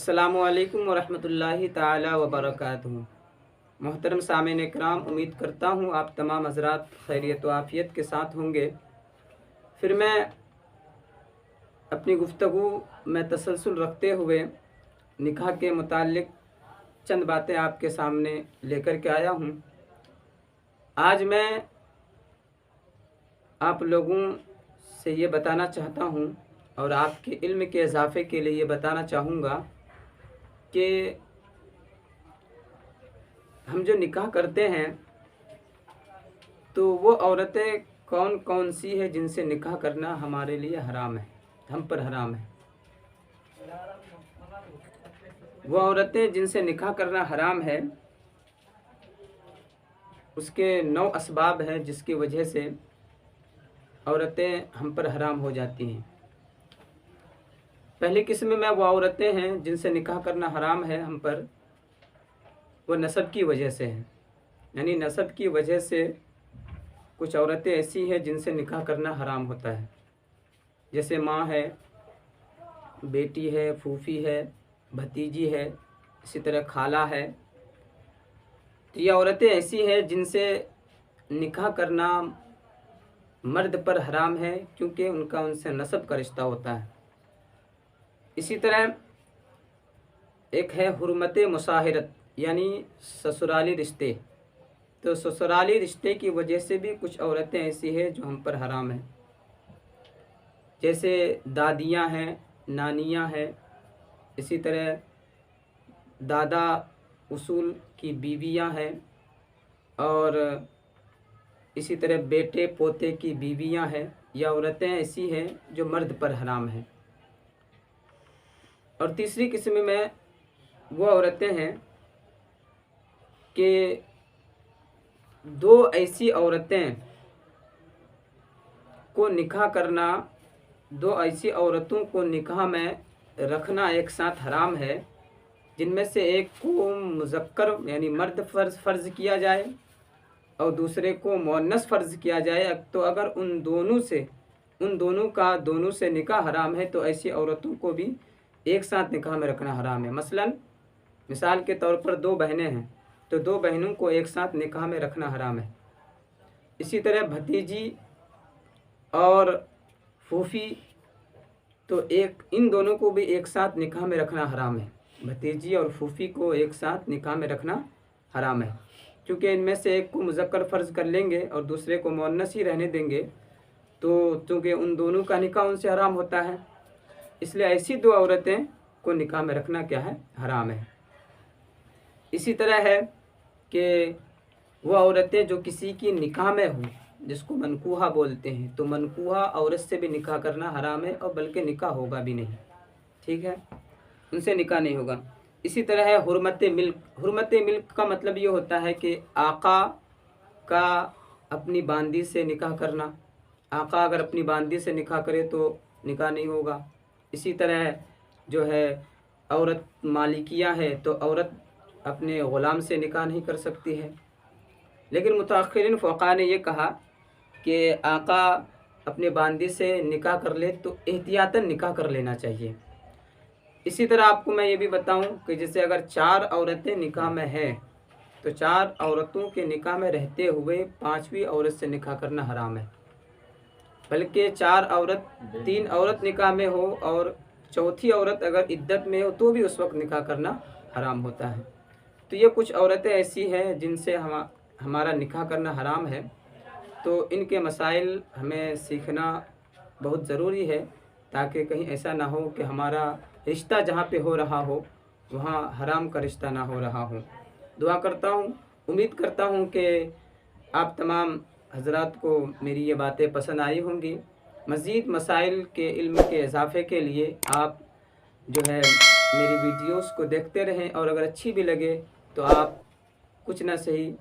अस्सलामुअलैकुम वरहमतुल्लाहि ताला वबरकातुहू। मोहतरम सामीन इकराम, उम्मीद करता हूँ आप तमाम हज़रात खैरियत व आफ़ियत के साथ होंगे। फिर मैं अपनी गुफ्तगू में तसलसल रखते हुए निकाह के मुताल्लिक़ चंद बातें आपके सामने लेकर के आया हूँ। आज मैं आप लोगों से ये बताना चाहता हूँ और आपके इल्म के इजाफ़े के लिए ये बताना चाहूँगा कि हम जो निकाह करते हैं तो वो औरतें कौन कौन सी है जिनसे निकाह करना हमारे लिए हराम है, हम पर हराम है। वो औरतें जिनसे निकाह करना हराम है, उसके 9 असबाब हैं जिसकी वजह से औरतें हम पर हराम हो जाती हैं। पहली किस्म में वो औरतें हैं जिनसे निकाह करना हराम है हम पर, वो नसब की वजह से हैं। यानी नसब की वजह से कुछ औरतें ऐसी हैं जिनसे निकाह करना हराम होता है, जैसे माँ है, बेटी है, फूफी है, भतीजी है, इसी तरह खाला है। तो ये औरतें ऐसी हैं जिनसे निकाह करना मर्द पर हराम है, क्योंकि उनका उनसे नसब का रिश्ता होता है। इसी तरह एक है हुर्मत मुसाहिरत, यानी ससुराली रिश्ते। तो ससुराली रिश्ते की वजह से भी कुछ औरतें ऐसी हैं जो हम पर हराम हैं, जैसे दादियाँ हैं, नानियाँ हैं, इसी तरह दादा उसूल की बीवियाँ हैं, और इसी तरह बेटे पोते की बीवियाँ हैं। यह औरतें ऐसी हैं जो मर्द पर हराम हैं। और तीसरी किस्म में वो औरतें हैं कि दो ऐसी औरतें को निकाह करना, दो ऐसी औरतों को निकाह में रखना एक साथ हराम है, जिनमें से एक को मुज़क्कर यानी मर्द फ़र्ज़ किया जाए और दूसरे को मुअन्नस फ़र्ज़ किया जाए। तो अगर उन दोनों से निकाह हराम है, तो ऐसी औरतों को भी एक साथ निकाह में रखना हराम है। मसलन मिसाल के तौर पर 2 बहनें हैं, तो 2 बहनों को एक साथ निकाह में रखना हराम है। इसी तरह भतीजी और फूफी, तो इन दोनों को भी एक साथ निकाह में रखना हराम है। भतीजी और फूफी को एक साथ निकाह में रखना हराम है, क्योंकि इनमें से एक को मुज़क्कर फ़र्ज़ कर लेंगे और दूसरे को मुअन्नस ही रहने देंगे, तो चूँकि उन दोनों का निकाह उनसे हराम होता है, इसलिए ऐसी 2 औरतें को निकाह में रखना क्या है, हराम है। इसी तरह है कि वो औरतें जो किसी की निकाह में हों, जिसको मनकूहा बोलते हैं, तो मनकूहा औरत से भी निकाह करना हराम है, और बल्कि निकाह होगा भी नहीं, ठीक है, उनसे निकाह नहीं होगा। इसी तरह है हुर्मत मिल्क। हुर्मत मिल्क का मतलब ये होता है कि आका का अपनी बांदी से निकाह करना। आका अगर अपनी बांदी से निकाह करे तो निकाह नहीं होगा। इसी तरह जो है औरत मालिकिया है, तो औरत अपने ग़ुलाम से निकाह नहीं कर सकती है। लेकिन मुतअख़्खिरीन फ़ुक़हा ने ये कहा कि आका अपने बांदी से निकाह कर ले तो एहतियातन निकाह कर लेना चाहिए। इसी तरह आपको मैं ये भी बताऊं कि जैसे अगर 4 औरतें निकाह में हैं, तो 4 औरतों के निकाह में रहते हुए 5वीं औरत से निकाह करना हराम है। बल्कि 3 औरत निकाह में हो और चौथी औरत अगर इद्दत में हो, तो भी उस वक्त निकाह करना हराम होता है। तो ये कुछ औरतें ऐसी हैं जिनसे हमारा निकाह करना हराम है। तो इनके मसाइल हमें सीखना बहुत ज़रूरी है, ताकि कहीं ऐसा ना हो कि हमारा रिश्ता जहाँ पे हो रहा हो वहाँ हराम का रिश्ता ना हो रहा हो। दुआ करता हूँ, उम्मीद करता हूँ कि आप तमाम हज़रात को मेरी ये बातें पसंद आई होंगी। मज़ीद मसाइल के इल्म के इजाफ़े के लिए आप जो है मेरी वीडियोस को देखते रहें, और अगर अच्छी भी लगे तो आप कुछ ना सही